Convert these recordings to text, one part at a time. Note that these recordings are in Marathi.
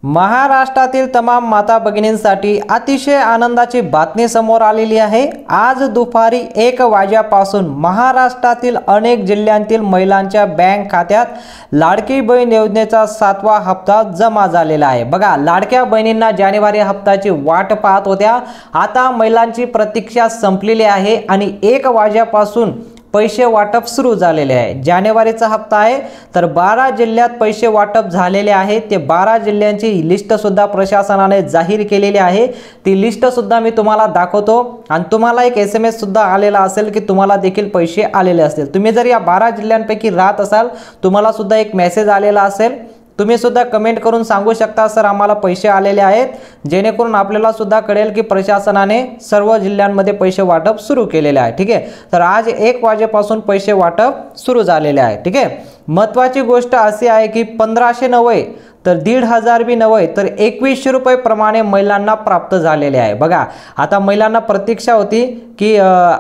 महाराष्ट्रातील तमाम माता भगिनींसाठी अतिशय आनंदाची बातमी समोर आलेली आहे। आज दुपारी 1 वाजल्यापासून महाराष्ट्रातील अनेक जिल्ह्यांतील महिलांच्या बँक खात्यात लाडकी बहीण योजनेचा 7वा हप्ता जमा झालेला आहे। बघा, लाडक्या बहिणींना जानेवारी हप्त्याची वाट पाहत होत्या, आता महिलांची प्रतीक्षा संपलेली आहे आणि 1 वाजल्यापासून पैसे वाटप सुरू झालेले आहे। जानेवारीचा हप्ता आहे, तर 12 जिल्ह्यात पैसे वाटप झालेले आहे। ते 12 जिल्ह्यांची लिस्ट सुद्धा प्रशासनाने जाहीर केलेली आहे। ती लिस्ट सुद्धा मी तुम्हाला दाखवतो आणि तुम्हाला एक SMS सुद्धा आलेला असेल की तुम्हाला देखील पैसे आलेले असतील। तुम्ही जर या 12 जिल्ह्यांपैकी राहत असाल, तुम्हाला सुद्धा एक मेसेज आलेला असेल। तुम्ही सुद्धा कमेंट करून सांगू शकता सर आम्हाला पैसे आलेले आहेत, जेणेकरून आपल्याला सुद्धा कळेल की प्रशासनाने सर्व जिल्ह्यांमध्ये पैसे वाटप सुरू केलेले आहे। ठीक आहे, तर आज 1 वाजेपासून पैसे वाटप सुरू झालेले आहे। ठीक आहे, महत्त्वाची गोष्ट अशी आहे की 1500 नव्हे तर 1500 बी नव्हे तर 2100 रुपये प्रमाणे महिलांना प्राप्त झालेले आहे। बघा, आता महिलांना प्रतीक्षा होती की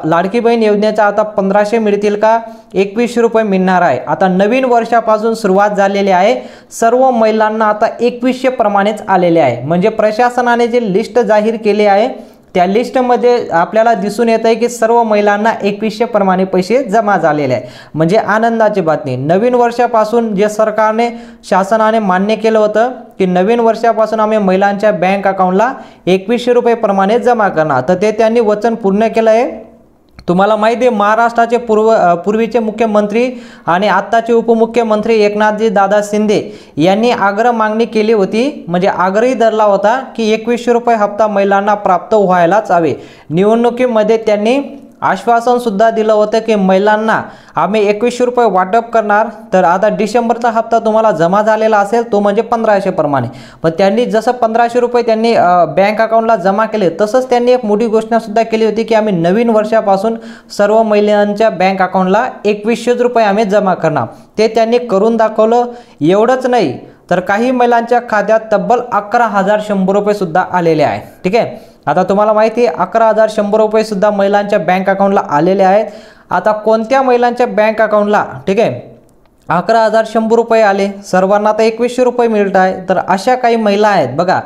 लाडकी बहीण योजनेचा आता 1500 मिळतील का, 2100 रुपये मिळणार आहे। आता नवीन वर्षापासून सुरुवात झालेली आहे, सर्व महिलांना आता 2100 प्रमाणेच आलेले आहे। म्हणजे प्रशासनाने जे लिस्ट जाहीर केली आहे त्या लिस्टमध्ये आपल्याला दिसून येत आहे की सर्व महिलांना 2100 प्रमाणे पैसे जमा झालेले आहे। म्हणजे आनंदाची बातमी। नवीन वर्षापासून जे सरकारने शासनाने मान्य केलं होतं की नवीन वर्षापासून आम्ही महिलांच्या बँक अकाउंटला 2100 रुपये प्रमाणे जमा करणार, तर ते त्यांनी वचन पूर्ण केलं आहे। तुम्हाला माहिती आहे, महाराष्ट्राचे पूर्वीचे मुख्यमंत्री आणि आत्ताचे उपमुख्यमंत्री एकनाथजी दादा शिंदे यांनी आग्रह मागणी केली होती, म्हणजे आग्रही धरला होता की 2100 रुपये हप्ता महिलांना प्राप्त व्हायलाच हवे। निवडणुकीमध्ये त्यांनी आश्वासन सुद्धा दिलं होतं की महिलांना आम्ही 2100 रुपये वाटप करणार। तर आता डिसेंबरचा हप्ता तुम्हाला जमा झालेला असेल, तो म्हणजे 1500 प्रमाणे। पण त्यांनी जसं 1500 रुपये त्यांनी बँक अकाउंटला जमा केले, तसंच त्यांनी एक मोठी घोषणा सुद्धा केली होती की आम्ही नवीन वर्षापासून सर्व महिलांच्या बँक अकाउंटला 2100 रुपये आम्ही जमा करणार। ते त्यांनी करून दाखवलं। एवढंच नाही तर काही महिलांच्या खात्यात तब्बल 11100 रुपये सुद्धा आलेले आहे। ठीक आहे, आता तुम्हाला माहिती आहे 11100 रुपये सुद्धा महिलांच्या बँक अकाउंटला आलेले आहेत। आता कोणत्या महिलांच्या बँक अकाउंटला, ठीक आहे, 11100 रुपये आले, सर्वांना तर 2100 रुपये मिळत आहे, तर अशा काही महिला आहेत। बघा,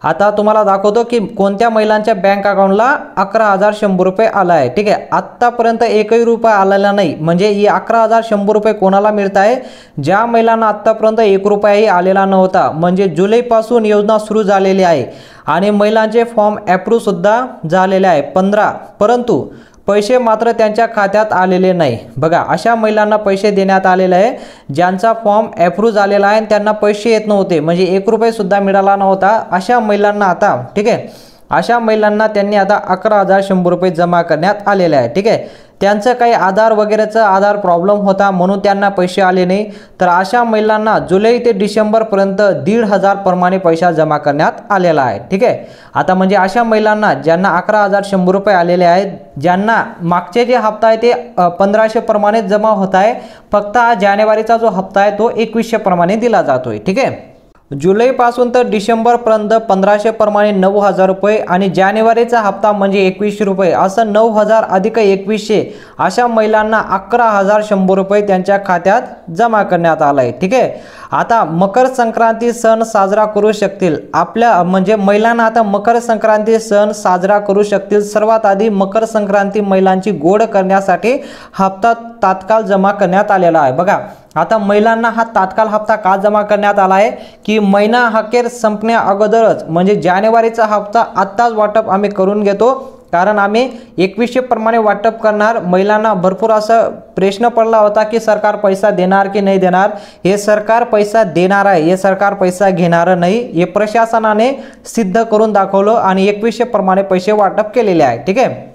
आता तुम्हाला दाखवतो की कोणत्या महिलांच्या बँक अकाउंटला 11100 रुपये आला आहे। ठीक आहे, आत्तापर्यंत एकही रुपया आलेला नाही। म्हणजे ही 11100 रुपये कोणाला मिळत आहे, ज्या महिलांना आत्तापर्यंत 1 रुपयाही आलेला नव्हता। म्हणजे जुलैपासून योजना सुरू झालेली आहे आणि महिलांचे फॉर्म अप्रूव्ह सुद्धा झालेले आहे 15, परंतु पैसे मात्र त्यांच्या खात्यात आलेले नाही। बघा, अशा महिलांना पैसे देण्यात आलेले आहे ज्यांचा फॉर्म अप्रूव्ह झालेला आहे, त्यांना पैसे येत नव्हते, म्हणजे 1 रुपया सुद्धा मिळाला नव्हता। अशा महिलांना आता, ठीक आहे, अशा महिलांना त्यांनी आता 11100 रुपये जमा करण्यात आलेले आहे। ठीक आहे, त्यांचं काही आधार वगैरेचा आधार प्रॉब्लेम होता म्हणून त्यांना पैसे आले नाही। तर अशा महिलांना जुलै ते डिसेंबरपर्यंत 1500 प्रमाणे पैसा जमा करण्यात आलेला आहे। ठीक आहे, आता म्हणजे अशा महिलांना ज्यांना 11100 रुपये आलेले आहेत, ज्यांना मागचे जे हप्ता आहे ते 1500 प्रमाणे जमा होत आहे, फक्त जानेवारीचा जो हप्ता आहे तो 2100 प्रमाणे दिला जातोय। ठीक आहे, जुलैपासून तर डिसेंबरपर्यंत 1500 प्रमाणे 9000 रुपये आणि जानेवारीचा हप्ता म्हणजे 2100 रुपये, असं 9000 अधिक 2100 अशा महिलांना 11100 रुपये त्यांच्या खात्यात जमा करण्यात आला आहे। ठीक आहे, आता मकर संक्रांती सण साजरा करू शकतील आपल्या, म्हणजे महिलांना आता मकर संक्रांती सण साजरा करू शकतील। सर्वात आधी मकर संक्रांती महिलांची गोड करण्यासाठी हप्ता तात्काळ जमा करण्यात आलेला आहे। बघा, आता महिलांना हा तात्काळ हप्ता का जमा करण्यात आला आहे की महिना अखेर संपण्या अगोदरच, म्हणजे जानेवारीचा हप्ता आत्ताच वाटप आम्ही करून घेतो, कारण आम्ही 2100 प्रमाणे वाटप करणार। महिलांना भरपूर असं प्रश्न पडला होता की सरकार पैसा देणार की नाही देणार। हे सरकार पैसा देणार आहे, हे सरकार पैसा घेणार नाही, हे प्रशासनाने सिद्ध करून दाखवलं आणि 2100 प्रमाणे पैसे वाटप केलेले आहे। ठीक आहे,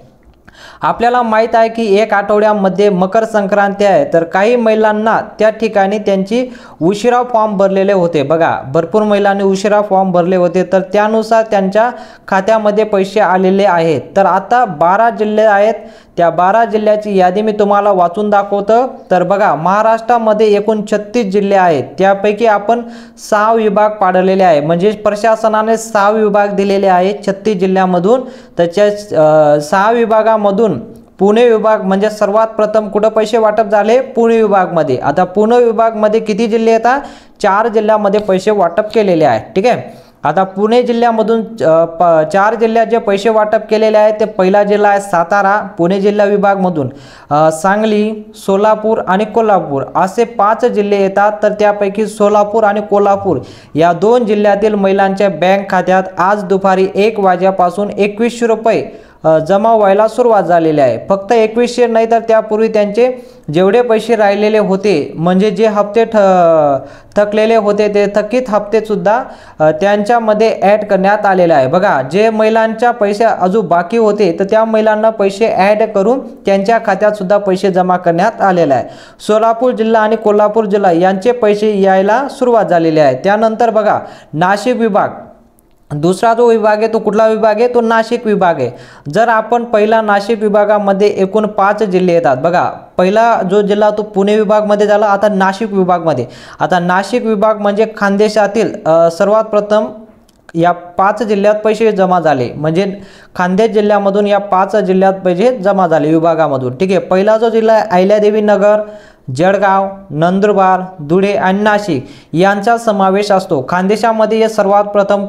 आपल्याला माहित आहे की 1 आठवड्यामध्ये मकर संक्रांती आहे, तर काही महिलांना त्या ठिकाणी त्यांची उशिरा फॉर्म भरलेले होते। बघा, भरपूर महिलांनी उशिरा फॉर्म भरले होते, तर त्यानुसार त्यांच्या खात्यामध्ये पैसे आलेले आहेत। तर आता 12 जिल्हे आहेत, त्या 12 जिल्ह्याची यादी मी तुम्हाला वाचून दाखवतो। तर बघा, महाराष्ट्रामध्ये एकूण 36 जिल्हे आहेत, त्यापैकी आपण 6 विभाग पाडलेले आहे, म्हणजे प्रशासनाने 6 विभाग दिलेले आहेत 36 जिल्ह्यामधून। त्याच्या 6 विभागामधून पुणे विभाग म्हणजे सर्वात प्रथम कुठे पैसे वाटप झाले, पुणे विभागमध्ये। आता पुणे विभागमध्ये किती जिल्हे येतात, 4 जिल्ह्यामध्ये पैसे वाटप केलेले आहे। ठीक आहे, आता पुणे जिल्ह्यामधून 4 जिल्ह्यात जे पैसे वाटप केलेले आहे ते पहिला जिल्हा आहे सातारा पुणे जिल्हा विभागमधून, सांगली, सोलापूर आणि कोल्हापूर असे 5 जिल्हे येतात। तर त्यापैकी सोलापूर आणि कोल्हापूर या 2 जिल्ह्यातील महिलांच्या बँक खात्यात आज दुपारी 1 वाजल्यापासून 2100 रुपये जमा व्हायला सुरुवात झालेली आहे। फक्त 2100 नाही तर त्यापूर्वी त्यांचे जेवढे पैसे राहिलेले होते म्हणजे जे हप्ते थकलेले होते ते थकीत हप्ते सुद्धा त्यांच्यामध्ये ॲड करण्यात आलेले आहे। बघा, जे महिलांच्या पैसे अजून बाकी होते तर त्या महिलांना पैसे ॲड करून त्यांच्या खात्यात सुद्धा पैसे जमा करण्यात आलेले आहे। सोलापूर जिल्हा आणि कोल्हापूर जिल्हा यांचे पैसे यायला सुरुवात झालेली आहे। त्यानंतर बघा, नाशिक विभाग दुसरा जो विभाग आहे तो कुठला विभाग आहे, तो नाशिक विभाग आहे। जर आपण पहिला नाशिक विभागामध्ये एकूण 5 जिल्हे येतात। बघा, पहिला जो जिल्हा तो पुणे विभागमध्ये झाला, आता नाशिक विभागमध्ये। आता नाशिक विभाग म्हणजे खानदेशातील सर्वात प्रथम या 5 जिल्ह्यात पैसे जमा झाले, म्हणजे खानदेश जिल्ह्यामधून या 5 जिल्ह्यात पैसे जमा झाले विभागामधून। ठीक आहे, पहिला जो जिल्हा आहे अहिल्यादेवी नगर, जळगाव, नंदुरबार, धुळे आणि नाशिक यांचा समावेश असतो। खानदेशामध्ये हे सर्वात प्रथम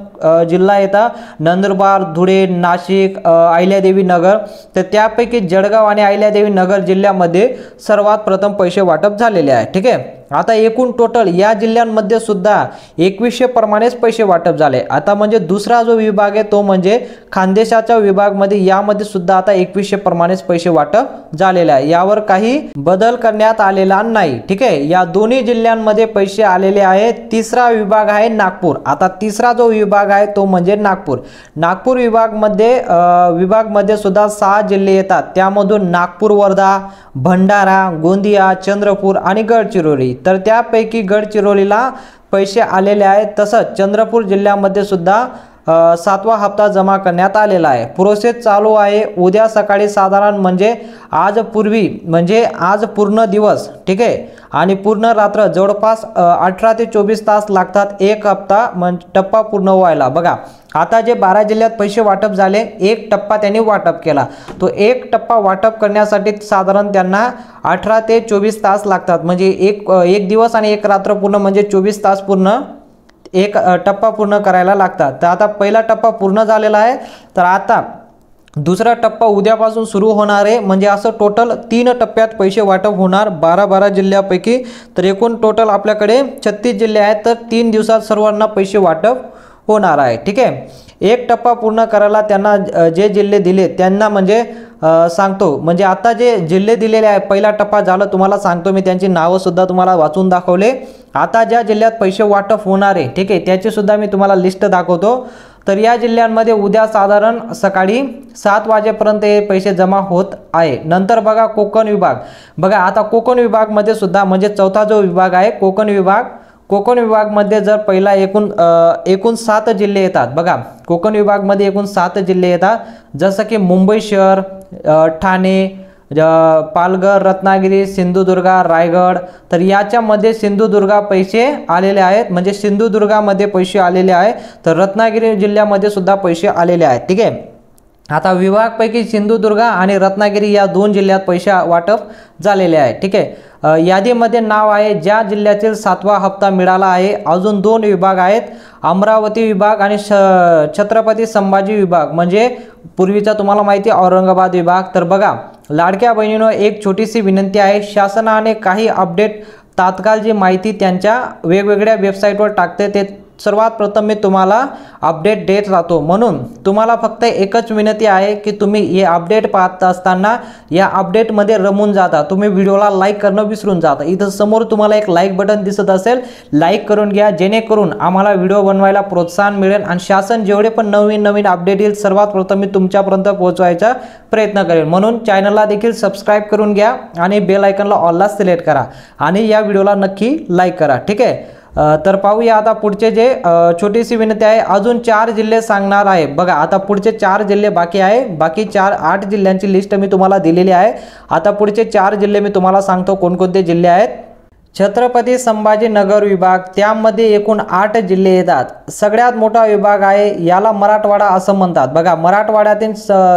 जिल्हा येतात, नंदुरबार, धुळे, नाशिक, अहिल्यादेवी नगर। तर त्यापैकी जळगाव आणि अहिल्यादेवी नगर जिल्ह्यामध्ये सर्वात प्रथम पैसे वाटप झालेले आहे। ठीक आहे, आता एकूण टोटल या जिल्ह्यांमध्ये सुद्धा 2100 प्रमाणेच पैसे वाटप झाले। आता म्हणजे दुसरा जो विभाग आहे तो म्हणजे खानदेशाच्या विभागमध्ये, यामध्ये सुद्धा आता 2100 प्रमाणेच पैसे वाटप झालेले आहे, यावर काही बदल करण्यात आलेला नाही। ठीक आहे, या दोन्ही जिल्ह्यांमध्ये पैसे आलेले आहेत। तिसरा विभाग आहे नागपूर। आता तिसरा जो विभाग आहे तो म्हणजे नागपूर विभागमध्ये सुद्धा 6 जिल्हे येतात, त्यामधून नागपूर, वर्धा, भंडारा, गोंदिया, चंद्रपूर आणि गडचिरोली। तर त्यापैकी गडचिरोलीला पैसे आलेले आहेत। तसंच चंद्रपूर जिल्ह्यामध्ये सुद्धा 7वा हप्ता जमा करण्यात आलेला आहे। प्रोसेस चालू आहे। उद्या सकाळी साधारण म्हणजे आज पूर्ण दिवस, ठीक आहे, आणि पूर्ण रात्र जवळपास 18 ते 24 तास लागतात एक हप्ता टप्पा पूर्ण व्हायला। बघा, आता जे 12 जिल्ह्यात पैसे वाटप झाले, एक टप्पा त्यांनी वाटप केला, तो एक टप्पा वाटप करण्यासाठी साधारण त्यांना 18 ते 24 तास लागतात, म्हणजे एक दिवस आणि एक रात्र पूर्ण म्हणजे 24 तास पूर्ण एक टप्पा पूर्ण करायला लागतात। तर आता पहिला टप्पा पूर्ण झालेला आहे, तर आता दुसरा टप्पा उद्यापासून सुरू होणार आहे, म्हणजे असं टोटल 3 टप्प्यात पैसे वाटप होणार 12 जिल्ह्यापैकी। तर एकूण टोटल आपल्याकडे 36 जिल्हे आहेत, तर 3 दिवसात सर्वांना पैसे वाटप होणार आहे। ठीक आहे, एक टप्पा पूर्ण करायला त्यांना जे जिल्हे दिले त्यांना म्हणजे सांगतो, म्हणजे आता जे जिल्हे दिलेले आहे पहिला टप्पा झाला, तुम्हाला सांगतो मी त्यांची नावं सुद्धा तुम्हाला वाचून दाखवले। आता ज्या जिल्ह्यात पैसे वाटप होणार आहे, ठीक आहे, त्याची सुद्धा मी तुम्हाला लिस्ट दाखवतो। तर या जिल्ह्यांमध्ये उद्या साधारण सकाळी 7 वाजेपर्यंत हे पैसे जमा होत आहे। नंतर बघा कोकण विभाग। बघा, आता कोकण विभागमध्ये सुद्धा म्हणजे चौथा जो विभाग आहे कोकण विभागमध्ये जर पहिला एकूण 7 जिल्हे येतात। बघा, कोकण विभागमध्ये एकूण 7 जिल्हे येतात, जसं की मुंबई शहर, ठाणे, पालघर, रत्नागिरी, सिंधुदुर्ग, रायगड। तर याच्यामध्ये सिंधुदुर्गा पैसे आलेले आहेत, म्हणजे सिंधुदुर्गामध्ये पैसे आलेले आहेत, तर रत्नागिरी जिल्ह्यामध्ये सुद्धा पैसे आलेले आहेत। ठीक आहे, आता विभागपैकी सिंधुदुर्ग आणि रत्नागिरी या 2 जिल्ह्यात पैसे वाटप झालेले आहे। ठीक आहे, यादीमध्ये नाव आहे ज्या जिल्ह्यातील 7वा हप्ता मिळाला आहे। अजून 2 विभाग आहेत, अमरावती विभाग आणि छत्रपती संभाजी विभाग, म्हणजे पूर्वीचा तुम्हाला माहिती औरंगाबाद विभाग। तर बघा, लाडक्या बहिणींनो, एक छोटीशी विनंती आहे, शासनाने काही अपडेट तात्काळ जी माहिती त्यांच्या वेगवेगळ्या वेबसाईटवर टाकते ते सर्वात प्रथम मी तुम्हाला अपडेट देत राहतो, म्हणून तुम्हाला फक्त एकच विनंती आहे की तुम्ही हे अपडेट पाहत असताना या अपडेटमध्ये रमून जाता, तुम्ही व्हिडिओला लाईक करणं विसरून जाता। इथं समोर तुम्हाला एक लाईक बटन दिसत असेल, लाईक करून घ्या, जेणेकरून आम्हाला व्हिडिओ बनवायला प्रोत्साहन मिळेल आणि शासन जेवढे पण नवीन अपडेट येईल सर्वात प्रथम मी तुमच्यापर्यंत पोहोचवायचा प्रयत्न करेन। म्हणून चॅनलला देखील सबस्क्राईब करून घ्या आणि बेल आयकॉनला ऑलला सिलेक्ट करा आणि या व्हिडिओला नक्की लाईक करा। ठीक आहे, तर पाहूया आता पुढचे जे छोटीशी विनंती आहे, अजून 4 जिल्हे सांगणार आहे। बघा, आता पुढचे 4 जिल्हे बाकी आहे, बाकी 8 जिल्ह्यांची लिस्ट मी तुम्हाला दिलेली आहे। आता पुढचे 4 जिल्हे मी तुम्हाला सांगतो कोणकोणते जिल्हे आहेत। छत्रपती संभाजीनगर विभाग, त्यामध्ये एकूण 8 जिल्हे येतात। सगळ्यात मोठा विभाग आहे, याला मराठवाडा असं म्हणतात। बघा, मराठवाड्यातील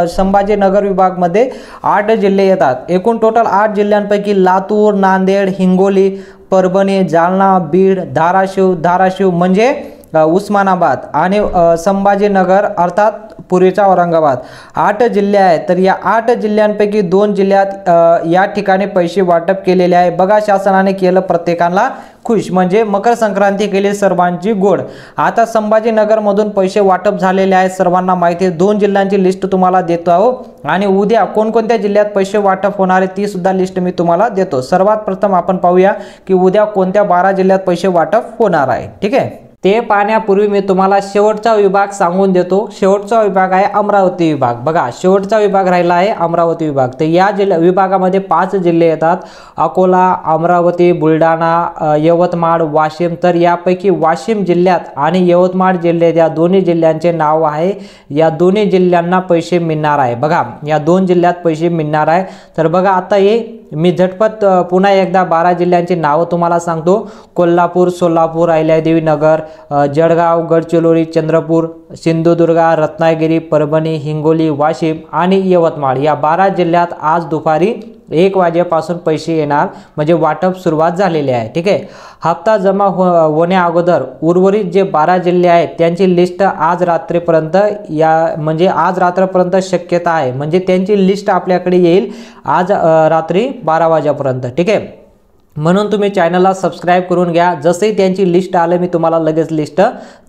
संभाजीनगर विभागमध्ये 8 जिल्हे येतात। एकूण टोटल 8 जिल्ह्यांपैकी लातूर, नांदेड, हिंगोली, परभणी, जालना, बीड, धाराशिव म्हणजे उस्मानाबाद आणि संभाजीनगर अर्थात पूर्वीचा औरंगाबाद 8 जिल्हे आहेत। तर या 8 जिल्ह्यांपैकी 2 जिल्ह्यात या ठिकाणी पैसे वाटप केलेले आहे। बघा शासनाने केलं प्रत्येकाला खुश, म्हणजे मकर संक्रांती केली सर्वांची गोड। आता संभाजीनगर मधून पैसे वाटप झालेले आहेत, सर्वांना माहिती आहे। 2 जिल्ह्यांची लिस्ट तुम्हाला देतो आहो आणि उद्या कोणकोणत्या जिल्ह्यात पैसे वाटप होणार आहे ती सुद्धा लिस्ट मी तुम्हाला देतो। सर्वात प्रथम आपण पाहूया की उद्या कोणत्या 12 जिल्ह्यात पैसे वाटप होणार आहे, ठीक आहे। ते पाहण्यापूर्वी मी तुम्हाला शेवटचा विभाग सांगून देतो। शेवटचा विभाग आहे अमरावती विभाग। बघा शेवटचा विभाग राहिला आहे अमरावती विभाग। तर या विभागामध्ये 5 जिल्हे येतात, अकोला, अमरावती, बुलढाणा, यवतमाळ, वाशिम। तर यापैकी वाशिम जिल्ह्यात आणि यवतमाळ जिल्ह्यात या दोन्ही जिल्ह्यांचे नाव आहे। या दोन्ही जिल्ह्यांना पैसे मिळणार आहे। बघा या 2 जिल्ह्यात पैसे मिळणार आहे। तर बघा आता हे मी झटपट पुन्हा एकदा 12 जिल्ह्यांची नावं तुम्हाला सांगतो। कोल्हापूर, सोलापूर, अहिल्यादेवी नगर, जळगाव, गडचिरोली, चंद्रपूर, सिंधुदुर्ग, रत्नागिरी, परभणी, हिंगोली, वाशिम आणि यवतमाळ या 12 जिल्ह्यात आज दुपारी 1 वाजेपासून पैसे येणार, म्हणजे वाटप सुरुवात झालेली आहे, ठीक आहे। हप्ता जमा होण्या अगोदर उर्वरित जे 12 जिल्हे आहेत त्यांची लिस्ट आज रात्रीपर्यंत म्हणजे आज रात्रीपर्यंत शक्यता आहे, म्हणजे त्यांची लिस्ट आपल्याकडे येईल आज रात्री 12 वाजेपर्यंत, ठीक आहे। म्हणून तुम्ही चॅनलला सबस्क्राइब करून घ्या, जसे त्यांची लिस्ट आले मी तुम्हाला लगेच लिस्ट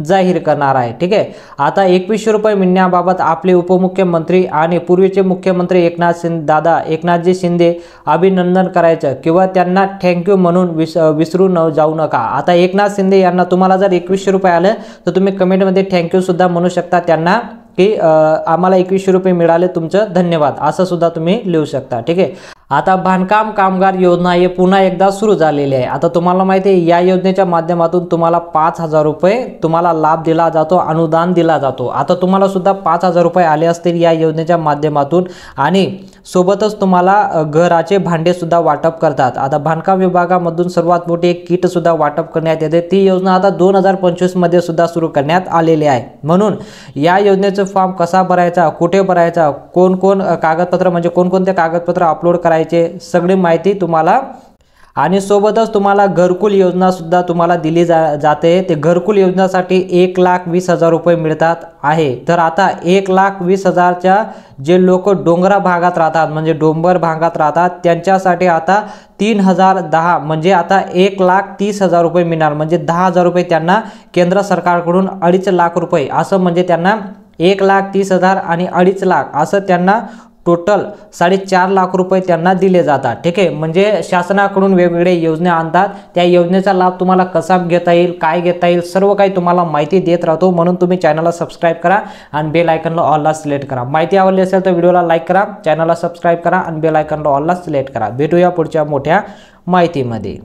जाहीर करणार आहे, ठीक आहे। आता 2100 रुपये मिळण्याबाबत आपले उपमुख्यमंत्री आणि पूर्वीचे मुख्यमंत्री एकनाथजी शिंदे अभिनंदन करायचं किंवा त्यांना थँक्यू म्हणून विसरू जाऊ नका। आता एकनाथ शिंदे यांना तुम्हाला जर 2100 रुपये आले तर तुम्ही कमेंटमध्ये थँक्यू सुद्धा म्हणू शकता त्यांना की आम्हाला 2100 रुपये मिळाले, तुमचं धन्यवाद असं सुद्धा तुम्ही लिहू शकता, ठीक आहे। आता बांधकाम कामगार योजना हे पुन्हा एकदा सुरू झालेली आहे। आता तुम्हाला माहिती आहे या योजनेच्या माध्यमातून तुम्हाला 5000 रुपये तुम्हाला लाभ दिला जातो, अनुदान दिला जातो। आता तुम्हाला सुद्धा 5000 रुपये आले असतील या योजनेच्या माध्यमातून आणि सोबतच तुम्हाला घराचे भांडे सुद्धा वाटप करतात। आता बांधकाम विभागामधून सर्वात मोठी एक किट सुद्धा वाटप करण्यात येते। ती योजना आता 2025 मध्ये सुद्धा सुरू करण्यात आलेली आहे। म्हणून या योजनेचा फॉर्म कसा भरायचा, कुठे भरायचा, कोण कागदपत्र म्हणजे कोणकोणते कागदपत्र अपलोड करायचे सगळी माहिती तुम्हाला आणि सोबतच तुम्हाला घरकुल योजना सुद्धा तुम्हाला दिली जाते। ते घरकुल योजनेसाठी 1,20,000 रुपये मिळतात आहे। तर आता 1,20,000च्या जे लोक डोंगरा भागात राहतात म्हणजे डोंगर भागात राहतात त्यांच्यासाठी आता 3010 म्हणजे आता 1,30,000 रुपये मिळणार, म्हणजे 10,000 रुपये त्यांना केंद्र सरकारकडून 2.5 लाख रुपये असं, म्हणजे त्यांना 1,30,000 आणि 2.5 लाख असं त्यांना टोटल 4.5 लाख रुपये त्यांना दिले जातात, ठीक आहे। म्हणजे शासनाकडून वेगवेगळे योजना आणतात, त्या योजनेचा लाभ तुम्हाला कसा घेता येईल, काय घेता येईल सर्व काही तुम्हाला माहिती देत राहतो। म्हणून तुम्ही चॅनलला सबस्क्राइब करा आणि बेल आयकॉनला ऑलला सिलेक्ट करा। माहिती आवडली असेल तर व्हिडिओला लाईक करा, चॅनलला सबस्क्राइब करा आणि बेल आयकॉनला ऑलला सिलेक्ट करा। भेटूया पुढच्या मोठ्या माहितीमध्ये।